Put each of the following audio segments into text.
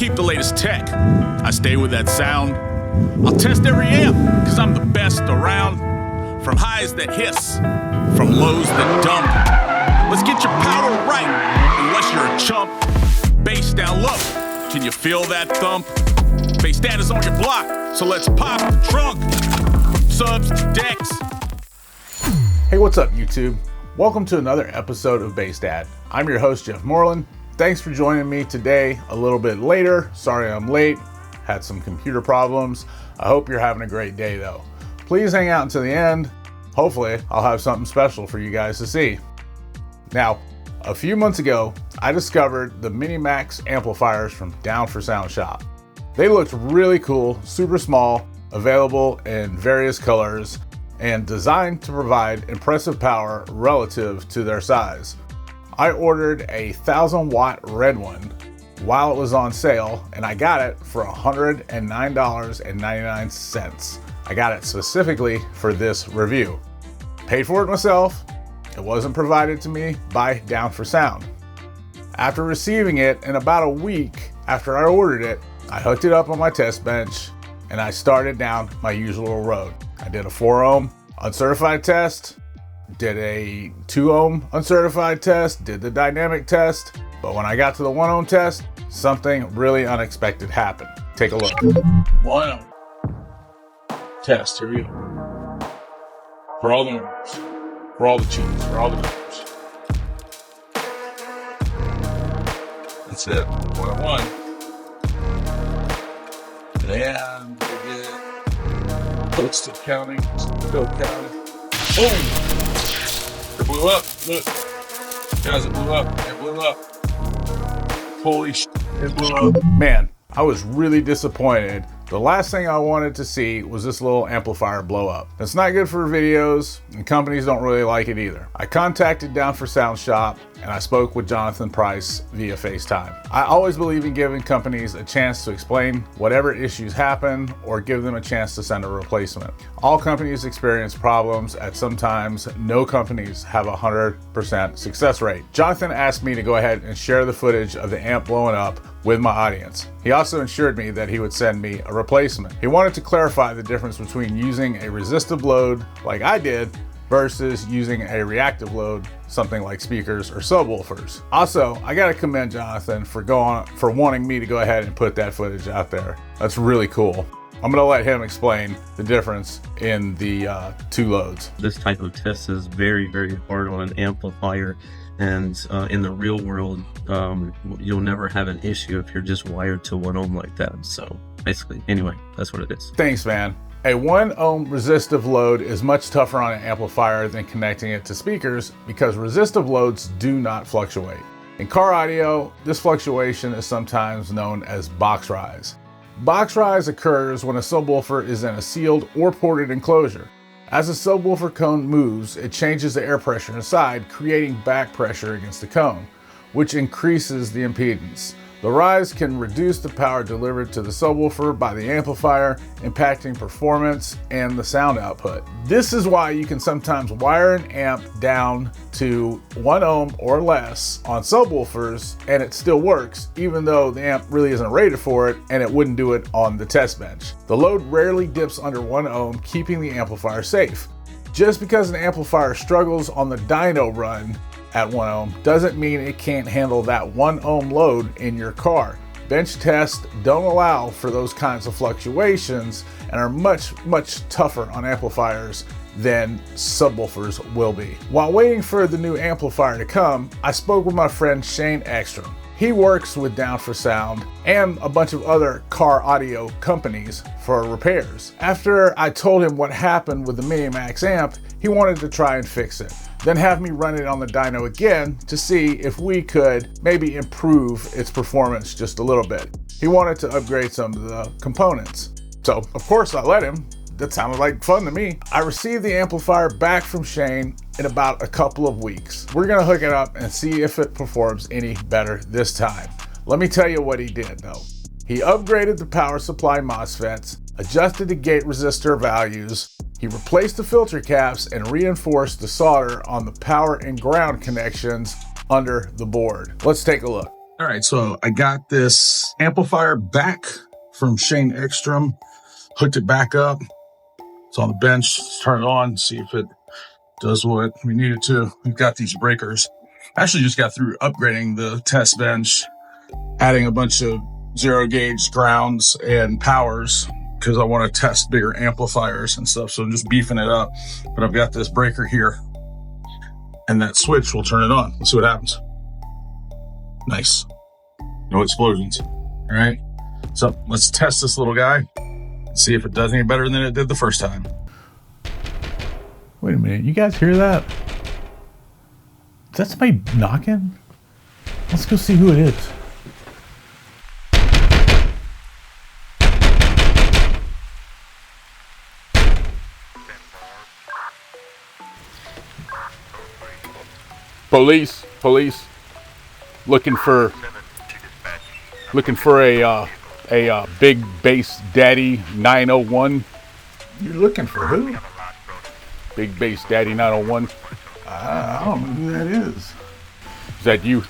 keep the latest tech. I stay with that sound. I'll test every amp, cause I'm the best around. From highs that hiss, from lows that dump. Let's get your power right, unless you're a chump. Bass down low, can you feel that thump? Bass dad is on your block, so let's pop the trunk. Subs to decks. Hey, what's up, YouTube? Welcome to another episode of Bass Dad. I'm your host, Jeff Moreland. Thanks for joining me today a little bit later. Sorry I'm late, had some computer problems. I hope you're having a great day though. Please hang out until the end. Hopefully, I'll have something special for you guys to see. Now, a few months ago, I discovered the Minimax amplifiers from Down for Sound Shop. They looked really cool, super small, available in various colors, and designed to provide impressive power relative to their size. I ordered a 1,000-watt red one while it was on sale, and I got it for $109.99. I got it specifically for this review. Paid for it myself. It wasn't provided to me by Down for Sound. After receiving it, in about a week after I ordered it, I hooked it up on my test bench and I started down my usual road. I did a 4 ohm uncertified test, did a 2 ohm uncertified test, did the dynamic test, but when I got to the 1 ohm test, something really unexpected happened. Take a look. 1 ohm test, here we go. For all the numbers, for all the cheats, for all the numbers. That's it, 101. And we get, oh, it's still counting, still counting. Boom! It blew up, look. Guys, it blew up, it blew up. Holy shit, it blew up. Man, I was really disappointed. The last thing I wanted to see was this little amplifier blow up. It's not good for videos, and companies don't really like it either. I contacted Down for Sound Shop, and I spoke with Jonathan Price via FaceTime. I always believe in giving companies a chance to explain whatever issues happen or give them a chance to send a replacement. All companies experience problems at some times. No companies have a 100% success rate. Jonathan asked me to go ahead and share the footage of the amp blowing up with my audience. He also assured me that he would send me a replacement. He wanted to clarify the difference between using a resistive load like I did versus using a reactive load, something like speakers or subwoofers. Also, I gotta commend Jonathan for wanting me to go ahead and put that footage out there. That's really cool. I'm gonna let him explain the difference in the two loads. This type of test is very, very hard on an amplifier. And in the real world, you'll never have an issue if you're just wired to 1 ohm like that. So basically, anyway, that's what it is. Thanks, man. A 1 ohm resistive load is much tougher on an amplifier than connecting it to speakers because resistive loads do not fluctuate. In car audio, this fluctuation is sometimes known as box rise. Box rise occurs when a subwoofer is in a sealed or ported enclosure. As the subwoofer cone moves, it changes the air pressure inside, creating back pressure against the cone, which increases the impedance. The rise can reduce the power delivered to the subwoofer by the amplifier, impacting performance and the sound output. This is why you can sometimes wire an amp down to 1 ohm or less on subwoofers and it still works, even though the amp really isn't rated for it and it wouldn't do it on the test bench. The load rarely dips under 1 ohm, keeping the amplifier safe. Just because an amplifier struggles on the dyno run at 1 ohm doesn't mean it can't handle that 1 ohm load in your car. Bench tests don't allow for those kinds of fluctuations and are much, much tougher on amplifiers than subwoofers will be. While waiting for the new amplifier to come, I spoke with my friend Shane Ekstrom. He works with Down for Sound and a bunch of other car audio companies for repairs. After I told him what happened with the Minimax amp, he wanted to try and fix it, then have me run it on the dyno again to see if we could maybe improve its performance just a little bit. He wanted to upgrade some of the components. So, of course, I let him. That sounded like fun to me. I received the amplifier back from Shane in about a couple of weeks. We're gonna hook it up and see if it performs any better this time. Let me tell you what he did though. He upgraded the power supply MOSFETs, adjusted the gate resistor values, he replaced the filter caps and reinforced the solder on the power and ground connections under the board. Let's take a look. All right, so I got this amplifier back from Shane Ekstrom, hooked it back up. It's on the bench. Let's turn it on, see if it does what we need it to. We've got these breakers. Actually just got through upgrading the test bench, adding a bunch of zero gauge grounds and powers because I want to test bigger amplifiers and stuff. So I'm just beefing it up. But I've got this breaker here and that switch will turn it on. Let's see what happens. Nice. No explosions. All right. So let's test this little guy and see if it does any better than it did the first time. Wait a minute, you guys hear that? Is that somebody knocking? Let's go see who it is. Police, looking for a big bass daddy 901. You're looking for who? Big bass daddy 901. I don't know who that is. Is that you?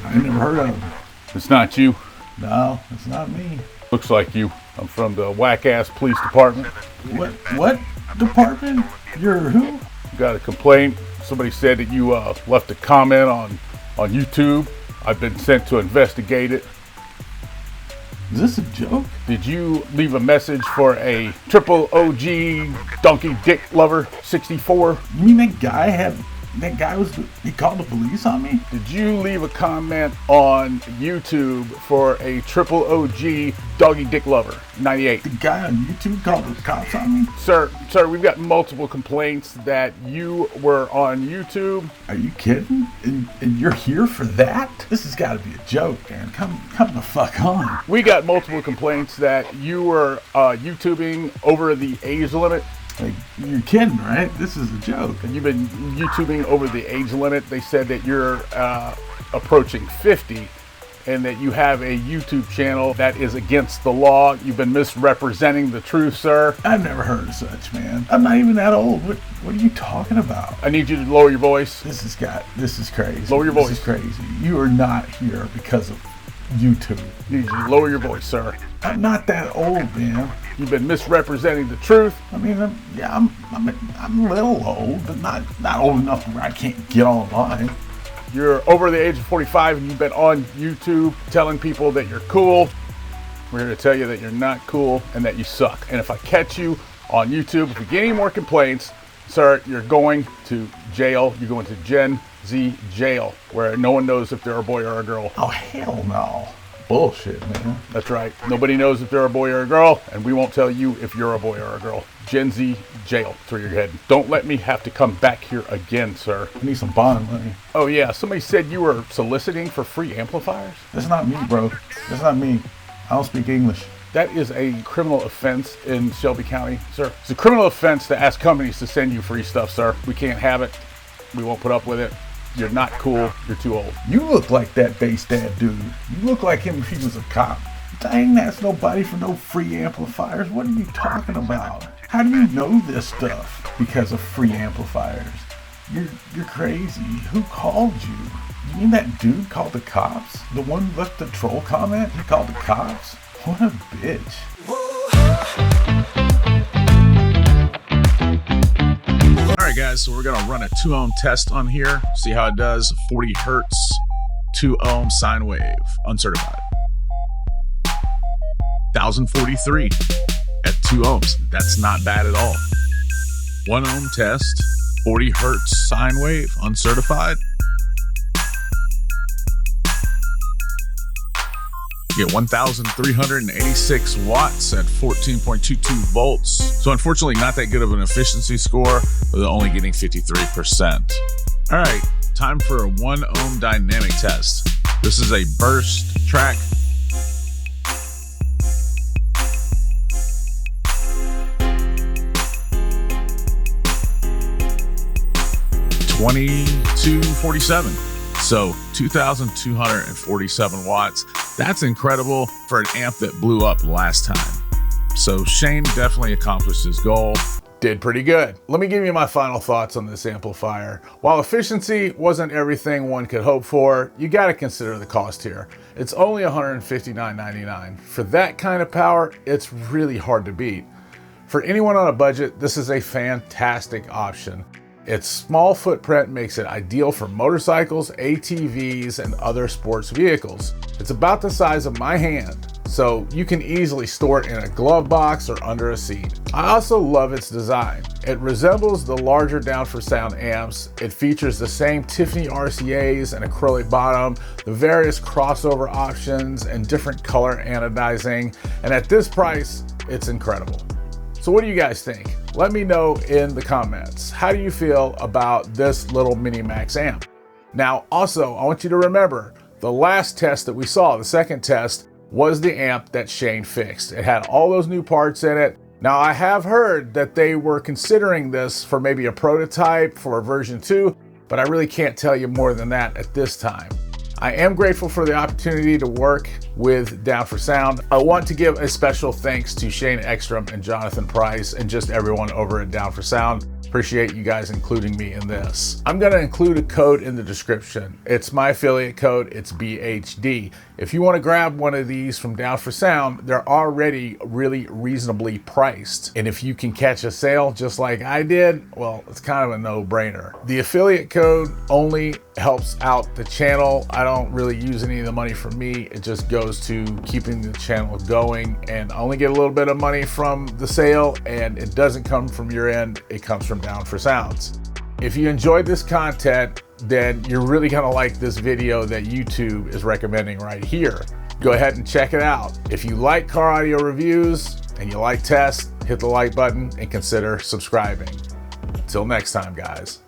I never heard of him. It's not you. No, it's not me. Looks like you. I'm from the whack-ass police department. What department? You're who? Got a complaint. Somebody said that you left a comment on YouTube. I've been sent to investigate it. Is this a joke? Did you leave a message for a triple OG donkey dick lover 64? You mean he called the police on me? Did you leave a comment on YouTube for a triple OG doggy dick lover 98? The guy on YouTube called the cops on me? Sir, we've got multiple complaints that you were on YouTube. Are you kidding? And you're here for that? This has got to be a joke, man. Come the fuck on. We got multiple complaints that you were YouTubing over the age limit. Like, you're kidding, right? This is a joke. You've been YouTubing over the age limit. They said that you're approaching 50 and that you have a YouTube channel that is against the law. You've been misrepresenting the truth, sir. I've never heard of such, man. I'm not even that old. What are you talking about? I need you to lower your voice. This is crazy. Lower your voice. This is crazy. You are not here because of YouTube. I need you to lower your voice, sir. I'm not that old, man. You've been misrepresenting the truth. I mean, I'm a little old, but not old enough where I can't get online. You're over the age of 45 and you've been on YouTube telling people that you're cool. We're here to tell you that you're not cool and that you suck. And if I catch you on YouTube, if we get any more complaints, sir, you're going to jail. You're going to Gen Z jail, where no one knows if they're a boy or a girl. Oh, hell no. Bullshit, man. That's right. Nobody knows if they're a boy or a girl, and we won't tell you if you're a boy or a girl. Gen Z jail. That's where you're heading. Don't let me have to come back here again, sir. I need some bond money. Oh yeah, somebody said you were soliciting for free amplifiers? That's not me, bro. That's not me. I don't speak English. That is a criminal offense in Shelby County, sir. It's a criminal offense to ask companies to send you free stuff, sir. We can't have it. We won't put up with it. You're not cool. You're too old. You look like that bass dad dude. You look like him if he was a cop. I ain't asked nobody for no free amplifiers. What are you talking about? How do you know this stuff because of free amplifiers? You're crazy. Who called you? You mean that dude called the cops? The one who left the troll comment? He called the cops? What a bitch. All right, guys, so we're going to run a 2-ohm test on here, see how it does. 40 hertz, 2-ohm sine wave, uncertified. 1043 at 2 ohms. That's not bad at all. 1 ohm test, 40 hertz sine wave, uncertified. You get 1,386 watts at 14.22 volts. So unfortunately, not that good of an efficiency score, with only getting 53%. All right, time for a 1 ohm dynamic test. This is a burst track. $22.47. So 2,247 watts. That's incredible for an amp that blew up last time. So Shane definitely accomplished his goal. did pretty good. Let me give you my final thoughts on this amplifier. While efficiency wasn't everything one could hope for, you gotta consider the cost here. It's only $159.99. For that kind of power, it's really hard to beat. For anyone on a budget, this is a fantastic option. Its small footprint makes it ideal for motorcycles, ATVs, and other sports vehicles. It's about the size of my hand, so you can easily store it in a glove box or under a seat. I also love its design. It resembles the larger Down for Sound amps. It features the same Tiffany RCAs and acrylic bottom, the various crossover options, and different color anodizing. And at this price, it's incredible. So what do you guys think? Let me know in the comments. How do you feel about this little Mini Max amp? Now, also, I want you to remember the last test that we saw, the second test, was the amp that Shane fixed. It had all those new parts in it. Now, I have heard that they were considering this for maybe a prototype for version 2, but I really can't tell you more than that at this time. I am grateful for the opportunity to work with Down for Sound. I want to give a special thanks to Shane Ekstrom and Jonathan Price and just everyone over at Down for Sound. Appreciate you guys including me in this. I'm gonna include a code in the description. It's my affiliate code, it's BHD. If you wanna grab one of these from Down for Sound, they're already really reasonably priced. And if you can catch a sale just like I did, well, it's kind of a no-brainer. The affiliate code only helps out the channel. I don't really use any of the money for me. It just goes to keeping the channel going, and I only get a little bit of money from the sale, and it doesn't come from your end, it comes from Down for Sounds. If you enjoyed this content, then you're really gonna like this video that YouTube is recommending right here. Go ahead and check it out. If you like car audio reviews and you like tests, hit the like button and consider subscribing. Until next time, guys.